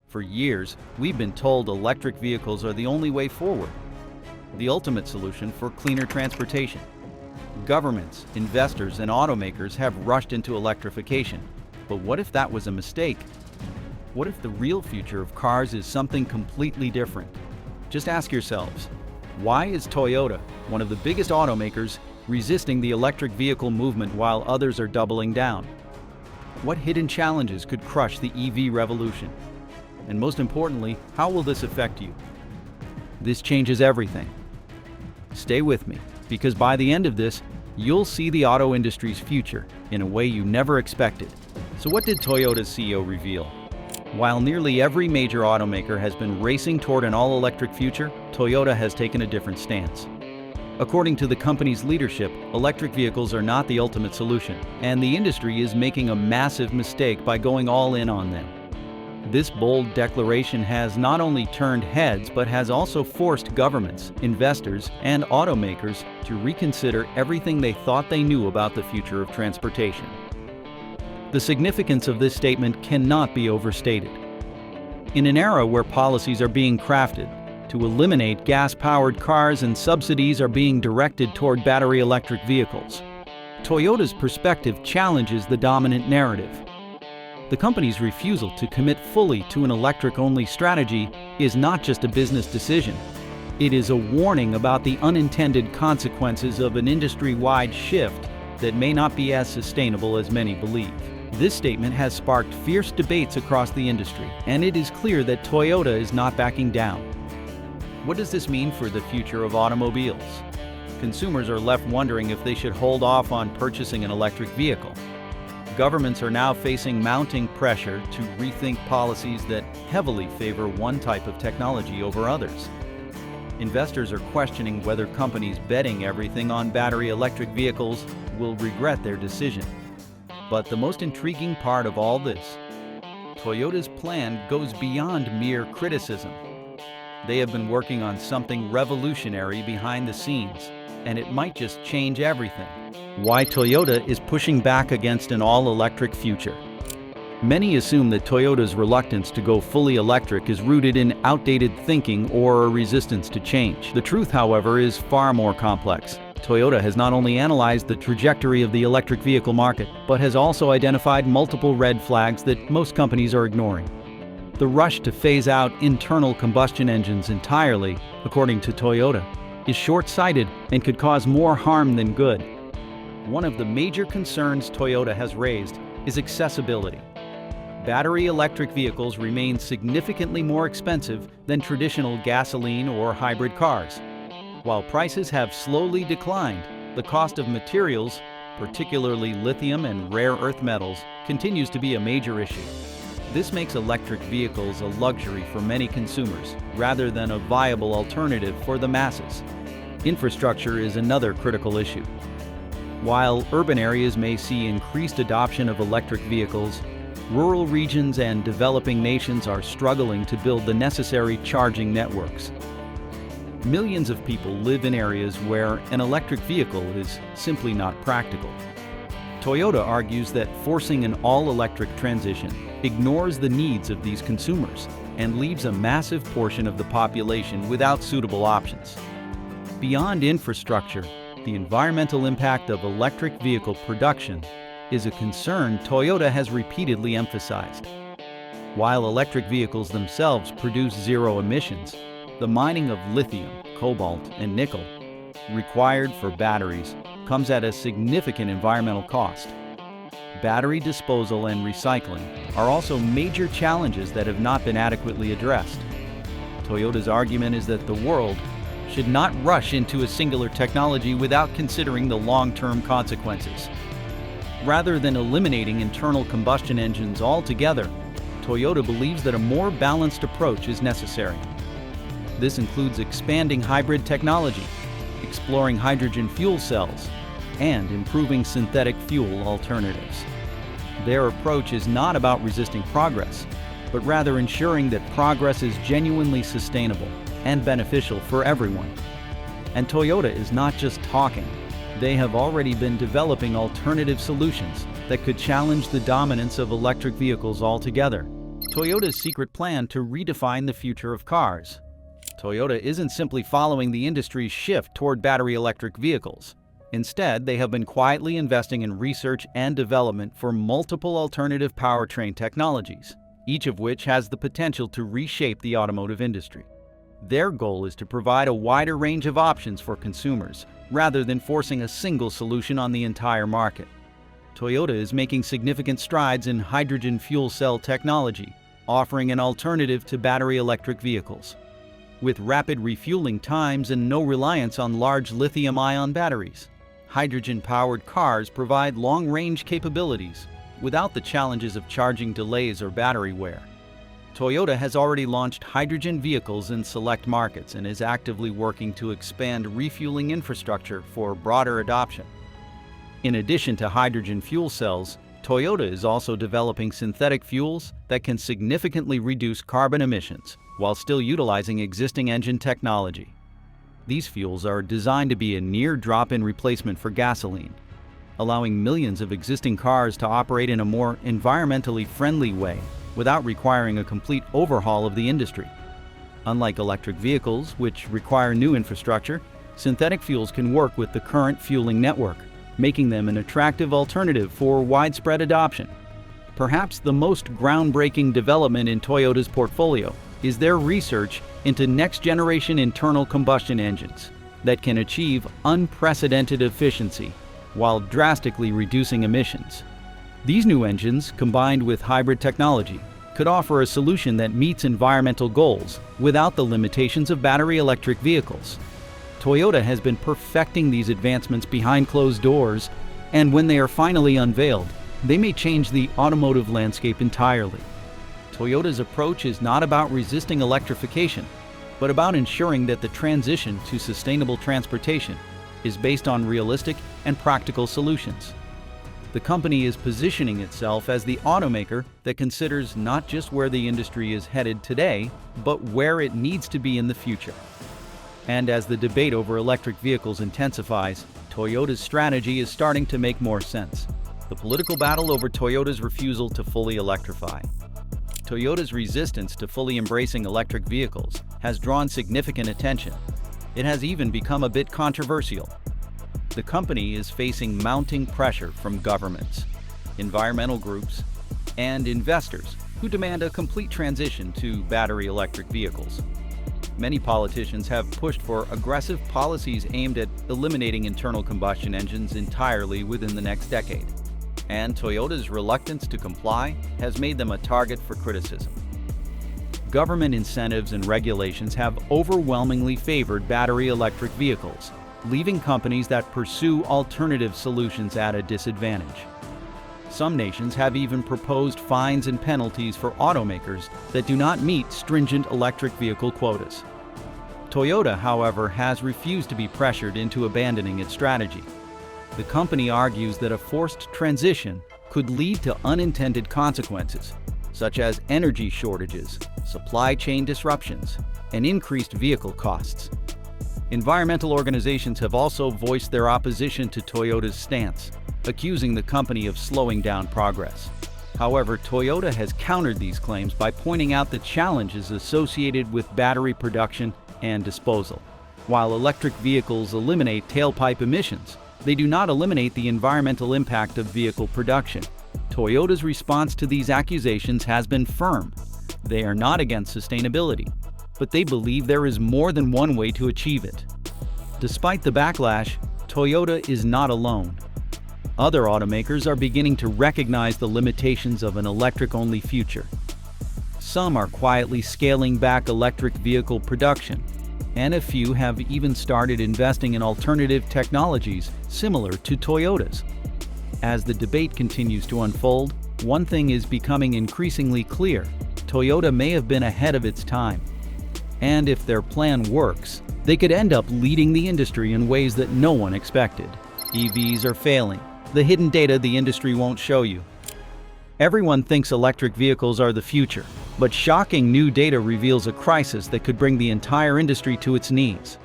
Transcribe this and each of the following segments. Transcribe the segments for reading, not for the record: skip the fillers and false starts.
For years, we've been told electric vehicles are the only way forward, the ultimate solution for cleaner transportation. Governments, investors, and automakers have rushed into electrification. But what if that was a mistake? What if the real future of cars is something completely different? Just ask yourselves, why is Toyota, one of the biggest automakers, resisting the electric vehicle movement while others are doubling down? What hidden challenges could crush the EV revolution? And most importantly, how will this affect you? This changes everything. Stay with me, because by the end of this, you'll see the auto industry's future in a way you never expected. So what did Toyota's CEO reveal? While nearly every major automaker has been racing toward an all-electric future, Toyota has taken a different stance. According to the company's leadership, electric vehicles are not the ultimate solution, and the industry is making a massive mistake by going all in on them. This bold declaration has not only turned heads, but has also forced governments, investors, and automakers to reconsider everything they thought they knew about the future of transportation. The significance of this statement cannot be overstated. In an era where policies are being crafted to eliminate gas-powered cars and subsidies are being directed toward battery electric vehicles, Toyota's perspective challenges the dominant narrative. The company's refusal to commit fully to an electric-only strategy is not just a business decision. It is a warning about the unintended consequences of an industry-wide shift that may not be as sustainable as many believe. This statement has sparked fierce debates across the industry, and it is clear that Toyota is not backing down. What does this mean for the future of automobiles? Consumers are left wondering if they should hold off on purchasing an electric vehicle. Governments are now facing mounting pressure to rethink policies that heavily favor one type of technology over others. Investors are questioning whether companies betting everything on battery electric vehicles will regret their decision. But the most intriguing part of all this, Toyota's plan goes beyond mere criticism. They have been working on something revolutionary behind the scenes, and it might just change everything. Why Toyota is pushing back against an all-electric future. Many assume that Toyota's reluctance to go fully electric is rooted in outdated thinking or a resistance to change. The truth, however, is far more complex. Toyota has not only analyzed the trajectory of the electric vehicle market, but has also identified multiple red flags that most companies are ignoring. The rush to phase out internal combustion engines entirely, according to Toyota, is short-sighted and could cause more harm than good. One of the major concerns Toyota has raised is accessibility. Battery electric vehicles remain significantly more expensive than traditional gasoline or hybrid cars. While prices have slowly declined, the cost of materials, particularly lithium and rare earth metals, continues to be a major issue. This makes electric vehicles a luxury for many consumers, rather than a viable alternative for the masses. Infrastructure is another critical issue. While urban areas may see increased adoption of electric vehicles, rural regions and developing nations are struggling to build the necessary charging networks. Millions of people live in areas where an electric vehicle is simply not practical. Toyota argues that forcing an all-electric transition ignores the needs of these consumers and leaves a massive portion of the population without suitable options. Beyond infrastructure, the environmental impact of electric vehicle production is a concern Toyota has repeatedly emphasized. While electric vehicles themselves produce zero emissions, the mining of lithium, cobalt, and nickel required for batteries comes at a significant environmental cost. Battery disposal and recycling are also major challenges that have not been adequately addressed. Toyota's argument is that the world should not rush into a singular technology without considering the long-term consequences. Rather than eliminating internal combustion engines altogether, Toyota believes that a more balanced approach is necessary. This includes expanding hybrid technology, exploring hydrogen fuel cells, and improving synthetic fuel alternatives. Their approach is not about resisting progress, but rather ensuring that progress is genuinely sustainable and beneficial for everyone. And Toyota is not just talking. They have already been developing alternative solutions that could challenge the dominance of electric vehicles altogether. Toyota's secret plan to redefine the future of cars. Toyota isn't simply following the industry's shift toward battery electric vehicles. Instead, they have been quietly investing in research and development for multiple alternative powertrain technologies, each of which has the potential to reshape the automotive industry. Their goal is to provide a wider range of options for consumers, rather than forcing a single solution on the entire market. Toyota is making significant strides in hydrogen fuel cell technology, offering an alternative to battery electric vehicles. With rapid refueling times and no reliance on large lithium-ion batteries, hydrogen-powered cars provide long-range capabilities without the challenges of charging delays or battery wear. Toyota has already launched hydrogen vehicles in select markets and is actively working to expand refueling infrastructure for broader adoption. In addition to hydrogen fuel cells, Toyota is also developing synthetic fuels that can significantly reduce carbon emissions while still utilizing existing engine technology. These fuels are designed to be a near drop-in replacement for gasoline, allowing millions of existing cars to operate in a more environmentally friendly way without requiring a complete overhaul of the industry. Unlike electric vehicles, which require new infrastructure, synthetic fuels can work with the current fueling network, making them an attractive alternative for widespread adoption. Perhaps the most groundbreaking development in Toyota's portfolio is their research into next-generation internal combustion engines that can achieve unprecedented efficiency while drastically reducing emissions. These new engines, combined with hybrid technology, could offer a solution that meets environmental goals without the limitations of battery electric vehicles. Toyota has been perfecting these advancements behind closed doors, and when they are finally unveiled, they may change the automotive landscape entirely. Toyota's approach is not about resisting electrification, but about ensuring that the transition to sustainable transportation is based on realistic and practical solutions. The company is positioning itself as the automaker that considers not just where the industry is headed today, but where it needs to be in the future. And as the debate over electric vehicles intensifies, Toyota's strategy is starting to make more sense. The political battle over Toyota's refusal to fully electrify. Toyota's resistance to fully embracing electric vehicles has drawn significant attention. It has even become a bit controversial. The company is facing mounting pressure from governments, environmental groups, and investors who demand a complete transition to battery electric vehicles. Many politicians have pushed for aggressive policies aimed at eliminating internal combustion engines entirely within the next decade, and Toyota's reluctance to comply has made them a target for criticism. Government incentives and regulations have overwhelmingly favored battery electric vehicles, leaving companies that pursue alternative solutions at a disadvantage. Some nations have even proposed fines and penalties for automakers that do not meet stringent electric vehicle quotas. Toyota, however, has refused to be pressured into abandoning its strategy. The company argues that a forced transition could lead to unintended consequences, such as energy shortages, supply chain disruptions, and increased vehicle costs. Environmental organizations have also voiced their opposition to Toyota's stance, accusing the company of slowing down progress. However, Toyota has countered these claims by pointing out the challenges associated with battery production and disposal. While electric vehicles eliminate tailpipe emissions, they do not eliminate the environmental impact of vehicle production. Toyota's response to these accusations has been firm. They are not against sustainability, but they believe there is more than one way to achieve it. Despite the backlash, Toyota is not alone. Other automakers are beginning to recognize the limitations of an electric-only future. Some are quietly scaling back electric vehicle production, and a few have even started investing in alternative technologies similar to Toyota's. As the debate continues to unfold, one thing is becoming increasingly clear: Toyota may have been ahead of its time. And if their plan works, they could end up leading the industry in ways that no one expected. EVs are failing, the hidden data the industry won't show you. Everyone thinks electric vehicles are the future, but shocking new data reveals a crisis that could bring the entire industry to its knees.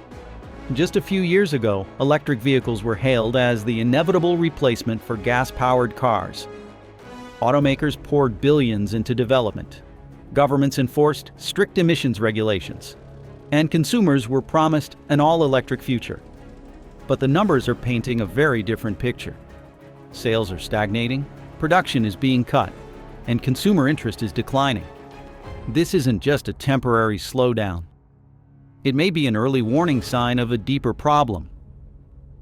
Just a few years ago, electric vehicles were hailed as the inevitable replacement for gas-powered cars. Automakers poured billions into development. Governments enforced strict emissions regulations, and consumers were promised an all-electric future. But the numbers are painting a very different picture. Sales are stagnating, production is being cut, and consumer interest is declining. This isn't just a temporary slowdown. It may be an early warning sign of a deeper problem.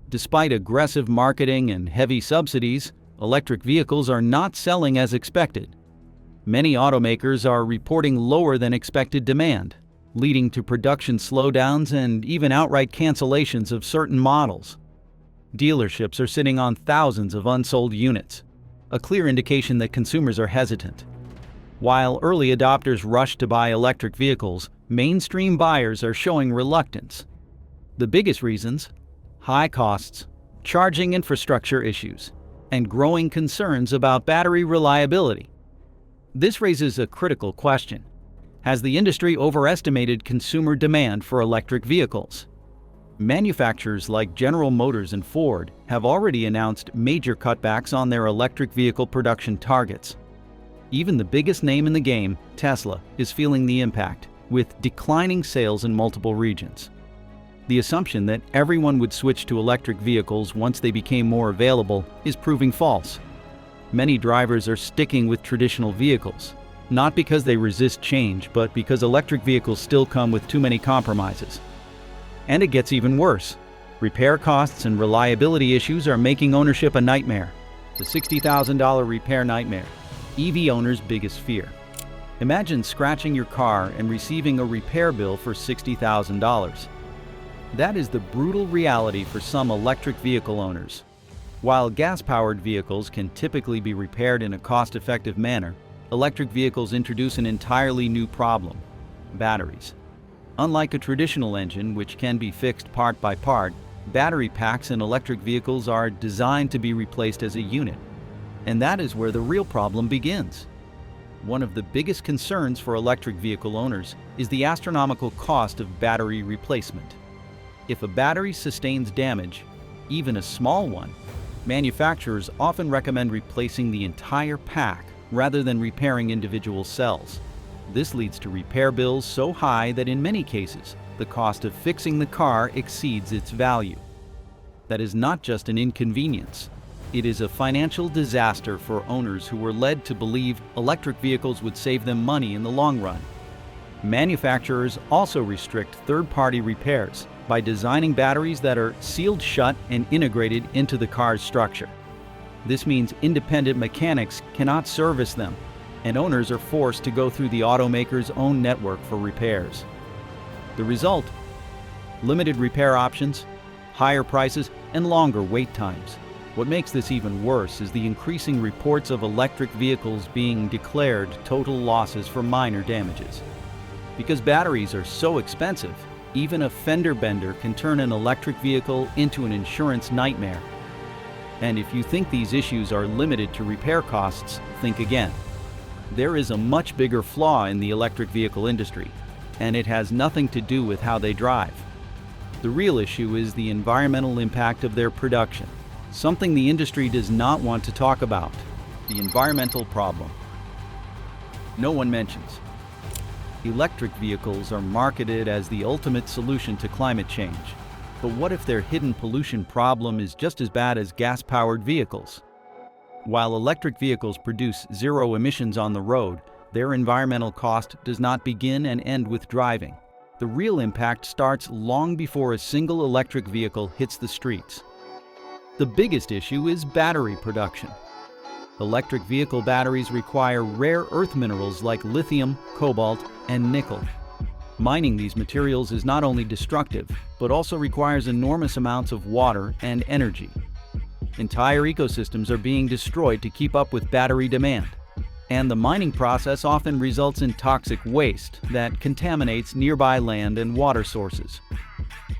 Despite aggressive marketing and heavy subsidies, electric vehicles are not selling as expected. Many automakers are reporting lower than expected demand, leading to production slowdowns and even outright cancellations of certain models. Dealerships are sitting on thousands of unsold units, a clear indication that consumers are hesitant. While early adopters rush to buy electric vehicles, mainstream buyers are showing reluctance. The biggest reasons: high costs, charging infrastructure issues, and growing concerns about battery reliability. This raises a critical question. Has the industry overestimated consumer demand for electric vehicles? Manufacturers like General Motors and Ford have already announced major cutbacks on their electric vehicle production targets. Even the biggest name in the game, Tesla, is feeling the impact, with declining sales in multiple regions. The assumption that everyone would switch to electric vehicles once they became more available is proving false. Many drivers are sticking with traditional vehicles, not because they resist change, but because electric vehicles still come with too many compromises. And it gets even worse. Repair costs and reliability issues are making ownership a nightmare. The $60,000 repair nightmare, EV owners' biggest fear. Imagine scratching your car and receiving a repair bill for $60,000. That is the brutal reality for some electric vehicle owners. While gas-powered vehicles can typically be repaired in a cost-effective manner, electric vehicles introduce an entirely new problem: batteries. Unlike a traditional engine, which can be fixed part by part, battery packs in electric vehicles are designed to be replaced as a unit. And that is where the real problem begins. One of the biggest concerns for electric vehicle owners is the astronomical cost of battery replacement. If a battery sustains damage, even a small one, manufacturers often recommend replacing the entire pack rather than repairing individual cells. This leads to repair bills so high that in many cases, the cost of fixing the car exceeds its value. That is not just an inconvenience. It is a financial disaster for owners who were led to believe electric vehicles would save them money in the long run. Manufacturers also restrict third-party repairs by designing batteries that are sealed shut and integrated into the car's structure. This means independent mechanics cannot service them, and owners are forced to go through the automaker's own network for repairs. The result? Limited repair options, higher prices, and longer wait times. What makes this even worse is the increasing reports of electric vehicles being declared total losses for minor damages. Because batteries are so expensive, even a fender bender can turn an electric vehicle into an insurance nightmare. And if you think these issues are limited to repair costs, think again. There is a much bigger flaw in the electric vehicle industry, and it has nothing to do with how they drive. The real issue is the environmental impact of their production, something the industry does not want to talk about: the environmental problem. No one mentions. Electric vehicles are marketed as the ultimate solution to climate change. But what if their hidden pollution problem is just as bad as gas-powered vehicles? While electric vehicles produce zero emissions on the road, their environmental cost does not begin and end with driving. The real impact starts long before a single electric vehicle hits the streets. The biggest issue is battery production. Electric vehicle batteries require rare earth minerals like lithium, cobalt, and nickel. Mining these materials is not only destructive, but also requires enormous amounts of water and energy. Entire ecosystems are being destroyed to keep up with battery demand, and the mining process often results in toxic waste that contaminates nearby land and water sources.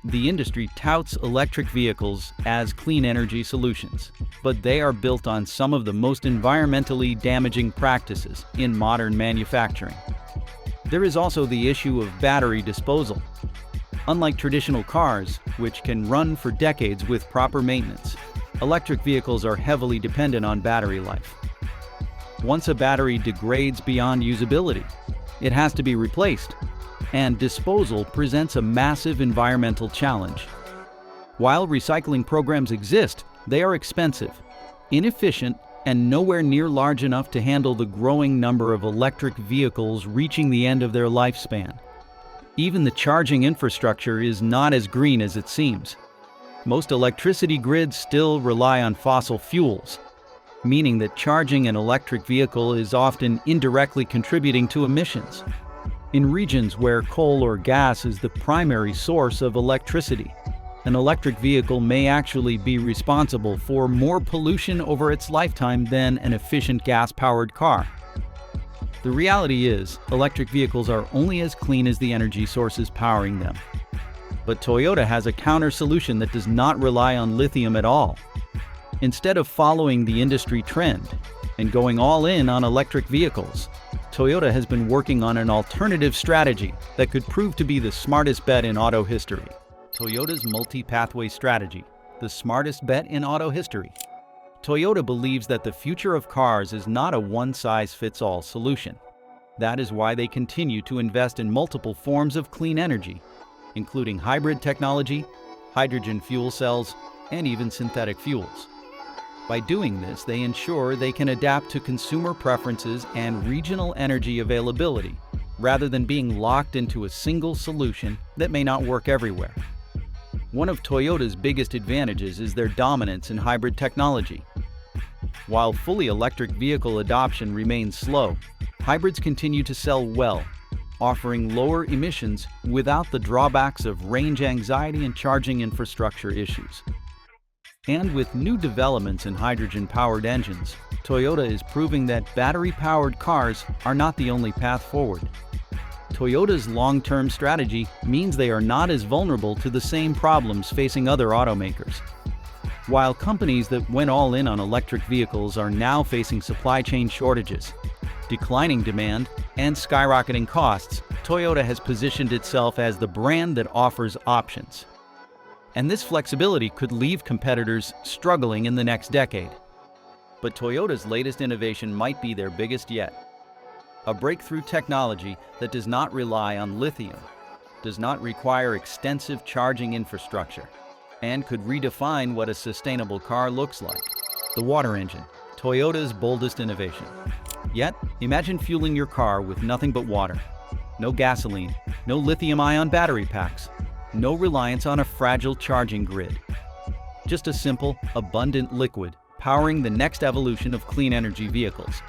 The industry touts electric vehicles as clean energy solutions, but they are built on some of the most environmentally damaging practices in modern manufacturing. There is also the issue of battery disposal. Unlike traditional cars, which can run for decades with proper maintenance, electric vehicles are heavily dependent on battery life. Once a battery degrades beyond usability, it has to be replaced, and disposal presents a massive environmental challenge. While recycling programs exist, they are expensive, inefficient, and nowhere near large enough to handle the growing number of electric vehicles reaching the end of their lifespan. Even the charging infrastructure is not as green as it seems. Most electricity grids still rely on fossil fuels, meaning that charging an electric vehicle is often indirectly contributing to emissions. In regions where coal or gas is the primary source of electricity, an electric vehicle may actually be responsible for more pollution over its lifetime than an efficient gas-powered car. The reality is, electric vehicles are only as clean as the energy sources powering them. But Toyota has a counter solution that does not rely on lithium at all. Instead of following the industry trend and going all in on electric vehicles, Toyota has been working on an alternative strategy that could prove to be the smartest bet in auto history. Toyota's multi-pathway strategy, the smartest bet in auto history. Toyota believes that the future of cars is not a one-size-fits-all solution. That is why they continue to invest in multiple forms of clean energy, including hybrid technology, hydrogen fuel cells, and even synthetic fuels. By doing this, they ensure they can adapt to consumer preferences and regional energy availability, rather than being locked into a single solution that may not work everywhere. One of Toyota's biggest advantages is their dominance in hybrid technology. While fully electric vehicle adoption remains slow, hybrids continue to sell well, offering lower emissions without the drawbacks of range anxiety and charging infrastructure issues. And with new developments in hydrogen-powered engines, Toyota is proving that battery-powered cars are not the only path forward. Toyota's long-term strategy means they are not as vulnerable to the same problems facing other automakers. While companies that went all in on electric vehicles are now facing supply chain shortages, declining demand, and skyrocketing costs, Toyota has positioned itself as the brand that offers options. And this flexibility could leave competitors struggling in the next decade. But Toyota's latest innovation might be their biggest yet. A breakthrough technology that does not rely on lithium, does not require extensive charging infrastructure, and could redefine what a sustainable car looks like. The water engine, Toyota's boldest innovation. Yet, imagine fueling your car with nothing but water. No gasoline, no lithium-ion battery packs, no reliance on a fragile charging grid. Just a simple, abundant liquid powering the next evolution of clean energy vehicles.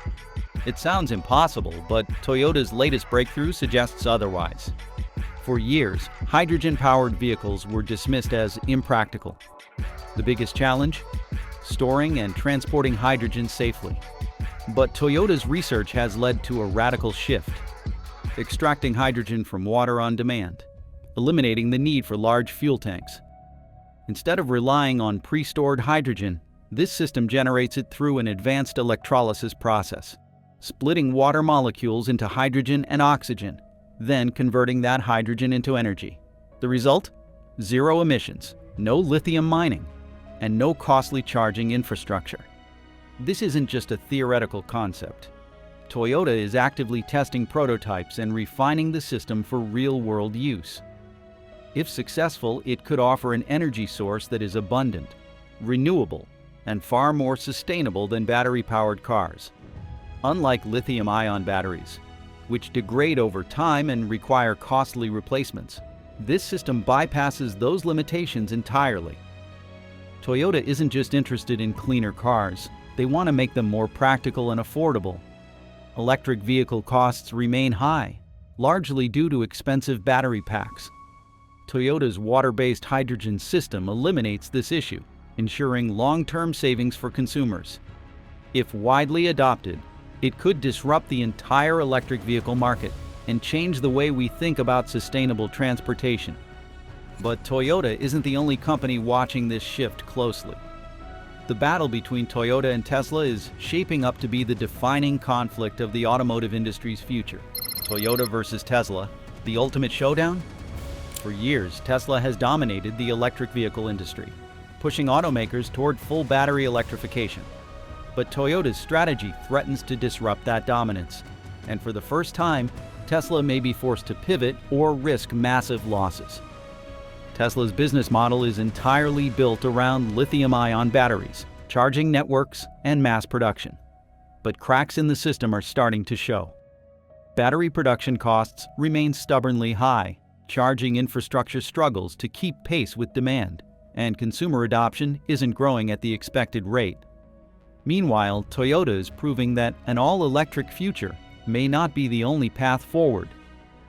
It sounds impossible, but Toyota's latest breakthrough suggests otherwise. For years, hydrogen-powered vehicles were dismissed as impractical. The biggest challenge? Storing and transporting hydrogen safely. But Toyota's research has led to a radical shift, extracting hydrogen from water on demand, eliminating the need for large fuel tanks. Instead of relying on pre-stored hydrogen, this system generates it through an advanced electrolysis process, splitting water molecules into hydrogen and oxygen, then converting that hydrogen into energy. The result? Zero emissions, no lithium mining, and no costly charging infrastructure. This isn't just a theoretical concept. Toyota is actively testing prototypes and refining the system for real-world use. If successful, it could offer an energy source that is abundant, renewable, and far more sustainable than battery-powered cars. Unlike lithium-ion batteries, which degrade over time and require costly replacements, this system bypasses those limitations entirely. Toyota isn't just interested in cleaner cars, they want to make them more practical and affordable. Electric vehicle costs remain high, largely due to expensive battery packs. Toyota's water-based hydrogen system eliminates this issue, ensuring long-term savings for consumers. If widely adopted, it could disrupt the entire electric vehicle market and change the way we think about sustainable transportation. But Toyota isn't the only company watching this shift closely. The battle between Toyota and Tesla is shaping up to be the defining conflict of the automotive industry's future. Toyota versus Tesla, the ultimate showdown? For years, Tesla has dominated the electric vehicle industry, pushing automakers toward full battery electrification. But Toyota's strategy threatens to disrupt that dominance, and for the first time, Tesla may be forced to pivot or risk massive losses. Tesla's business model is entirely built around lithium-ion batteries, charging networks, and mass production. But cracks in the system are starting to show. Battery production costs remain stubbornly high, charging infrastructure struggles to keep pace with demand, and consumer adoption isn't growing at the expected rate. Meanwhile, Toyota is proving that an all-electric future may not be the only path forward.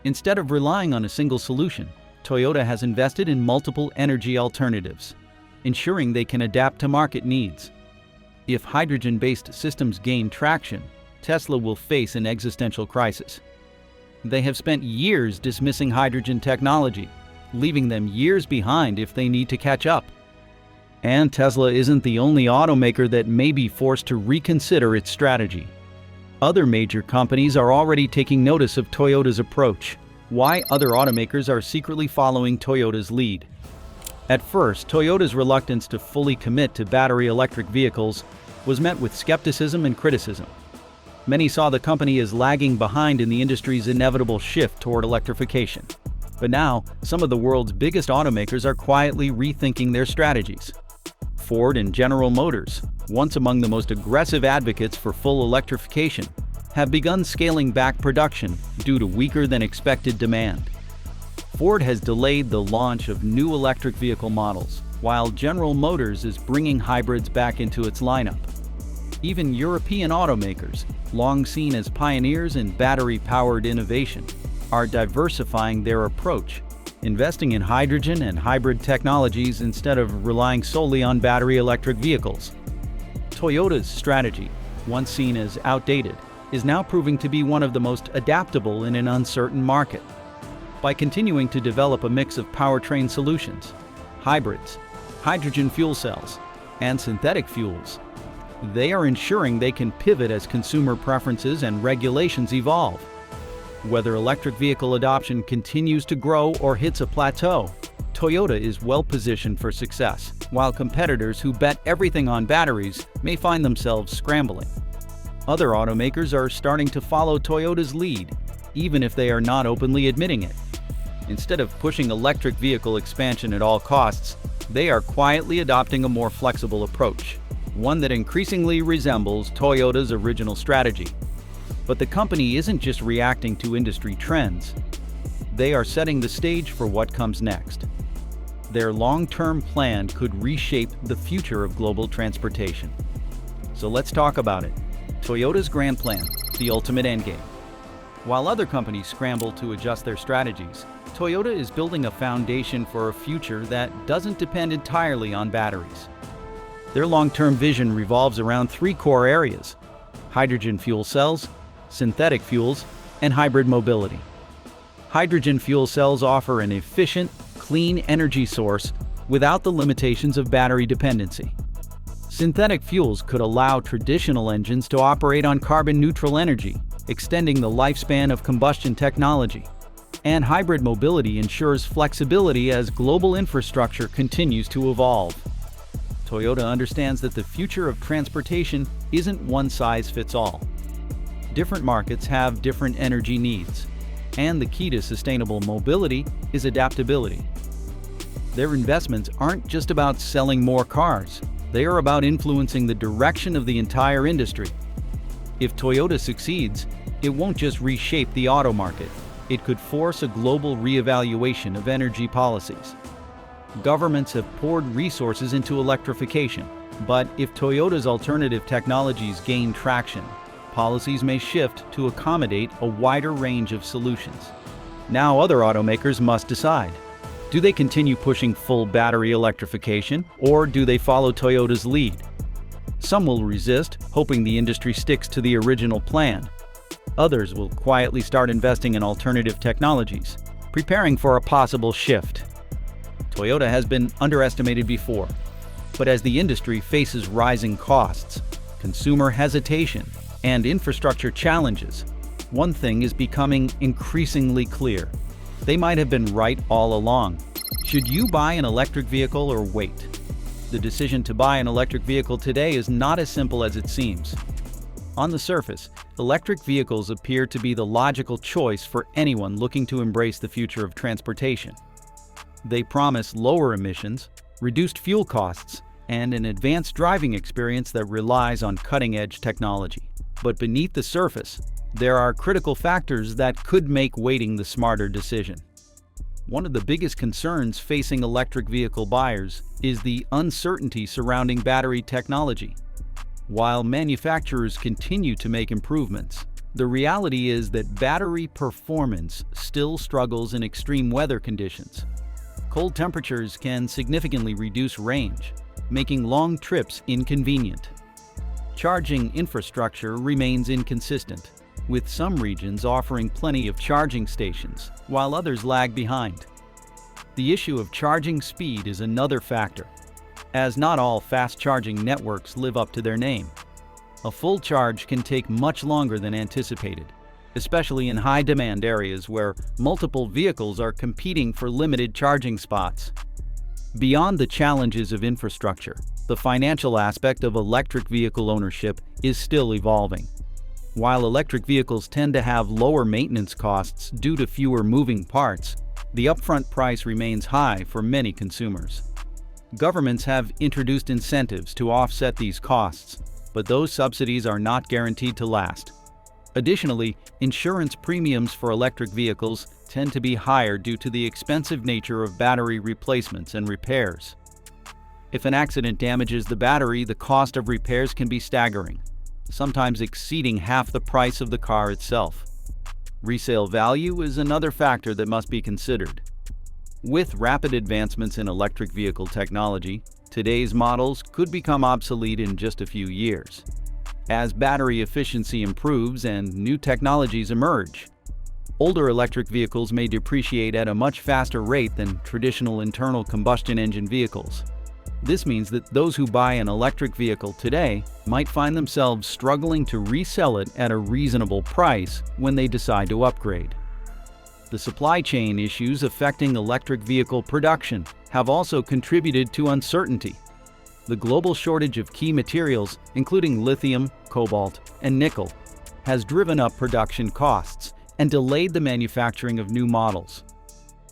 Instead of relying on a single solution, Toyota has invested in multiple energy alternatives, ensuring they can adapt to market needs. If hydrogen-based systems gain traction, Tesla will face an existential crisis. They have spent years dismissing hydrogen technology, leaving them years behind if they need to catch up. And Tesla isn't the only automaker that may be forced to reconsider its strategy. Other major companies are already taking notice of Toyota's approach. Why other automakers are secretly following Toyota's lead. At first, Toyota's reluctance to fully commit to battery electric vehicles was met with skepticism and criticism. Many saw the company as lagging behind in the industry's inevitable shift toward electrification. But now, some of the world's biggest automakers are quietly rethinking their strategies. Ford and General Motors, once among the most aggressive advocates for full electrification, have begun scaling back production due to weaker than expected demand. Ford has delayed the launch of new electric vehicle models, while General Motors is bringing hybrids back into its lineup. Even European automakers, long seen as pioneers in battery-powered innovation, are diversifying their approach, investing in hydrogen and hybrid technologies instead of relying solely on battery electric vehicles. Toyota's strategy, once seen as outdated, is now proving to be one of the most adaptable in an uncertain market. By continuing to develop a mix of powertrain solutions, hybrids, hydrogen fuel cells, and synthetic fuels, they are ensuring they can pivot as consumer preferences and regulations evolve. Whether electric vehicle adoption continues to grow or hits a plateau, Toyota is well positioned for success, while competitors who bet everything on batteries may find themselves scrambling. Other automakers are starting to follow Toyota's lead, even if they are not openly admitting it. Instead of pushing electric vehicle expansion at all costs, they are quietly adopting a more flexible approach, one that increasingly resembles Toyota's original strategy. But the company isn't just reacting to industry trends. They are setting the stage for what comes next. Their long-term plan could reshape the future of global transportation. So let's talk about it. Toyota's grand plan, the ultimate endgame. While other companies scramble to adjust their strategies, Toyota is building a foundation for a future that doesn't depend entirely on batteries. Their long-term vision revolves around three core areas: hydrogen fuel cells, synthetic fuels, and hybrid mobility. Hydrogen fuel cells offer an efficient, clean energy source without the limitations of battery dependency. Synthetic fuels could allow traditional engines to operate on carbon-neutral energy, extending the lifespan of combustion technology. And hybrid mobility ensures flexibility as global infrastructure continues to evolve. Toyota understands that the future of transportation isn't one size fits all. Different markets have different energy needs, and the key to sustainable mobility is adaptability. Their investments aren't just about selling more cars, they are about influencing the direction of the entire industry. If Toyota succeeds, it won't just reshape the auto market, it could force a global reevaluation of energy policies. Governments have poured resources into electrification, but if Toyota's alternative technologies gain traction, policies may shift to accommodate a wider range of solutions. Now other automakers must decide. Do they continue pushing full battery electrification, or do they follow Toyota's lead? Some will resist, hoping the industry sticks to the original plan. Others will quietly start investing in alternative technologies, preparing for a possible shift. Toyota has been underestimated before, but as the industry faces rising costs, consumer hesitation, and infrastructure challenges, one thing is becoming increasingly clear. They might have been right all along. Should you buy an electric vehicle or wait? The decision to buy an electric vehicle today is not as simple as it seems. On the surface, electric vehicles appear to be the logical choice for anyone looking to embrace the future of transportation. They promise lower emissions, reduced fuel costs, and an advanced driving experience that relies on cutting-edge technology. But beneath the surface, there are critical factors that could make waiting the smarter decision. One of the biggest concerns facing electric vehicle buyers is the uncertainty surrounding battery technology. While manufacturers continue to make improvements, the reality is that battery performance still struggles in extreme weather conditions. Cold temperatures can significantly reduce range, making long trips inconvenient. Charging infrastructure remains inconsistent, with some regions offering plenty of charging stations, while others lag behind. The issue of charging speed is another factor, as not all fast-charging networks live up to their name. A full charge can take much longer than anticipated, especially in high-demand areas where multiple vehicles are competing for limited charging spots. Beyond the challenges of infrastructure, the financial aspect of electric vehicle ownership is still evolving. While electric vehicles tend to have lower maintenance costs due to fewer moving parts, the upfront price remains high for many consumers. Governments have introduced incentives to offset these costs, but those subsidies are not guaranteed to last. Additionally, insurance premiums for electric vehicles tend to be higher due to the expensive nature of battery replacements and repairs. If an accident damages the battery, the cost of repairs can be staggering, sometimes exceeding half the price of the car itself. Resale value is another factor that must be considered. With rapid advancements in electric vehicle technology, today's models could become obsolete in just a few years. As battery efficiency improves and new technologies emerge, older electric vehicles may depreciate at a much faster rate than traditional internal combustion engine vehicles. This means that those who buy an electric vehicle today might find themselves struggling to resell it at a reasonable price when they decide to upgrade. The supply chain issues affecting electric vehicle production have also contributed to uncertainty. The global shortage of key materials, including lithium, cobalt, and nickel, has driven up production costs and delayed the manufacturing of new models.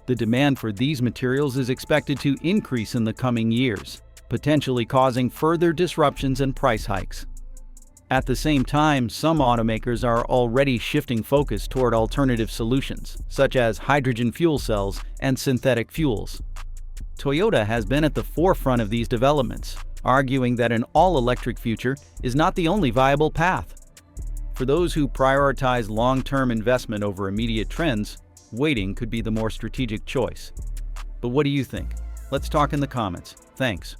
The demand for these materials is expected to increase in the coming years, potentially causing further disruptions and price hikes. At the same time, some automakers are already shifting focus toward alternative solutions, such as hydrogen fuel cells and synthetic fuels. Toyota has been at the forefront of these developments, arguing that an all-electric future is not the only viable path. For those who prioritize long-term investment over immediate trends, waiting could be the more strategic choice. But what do you think? Let's talk in the comments. Thanks.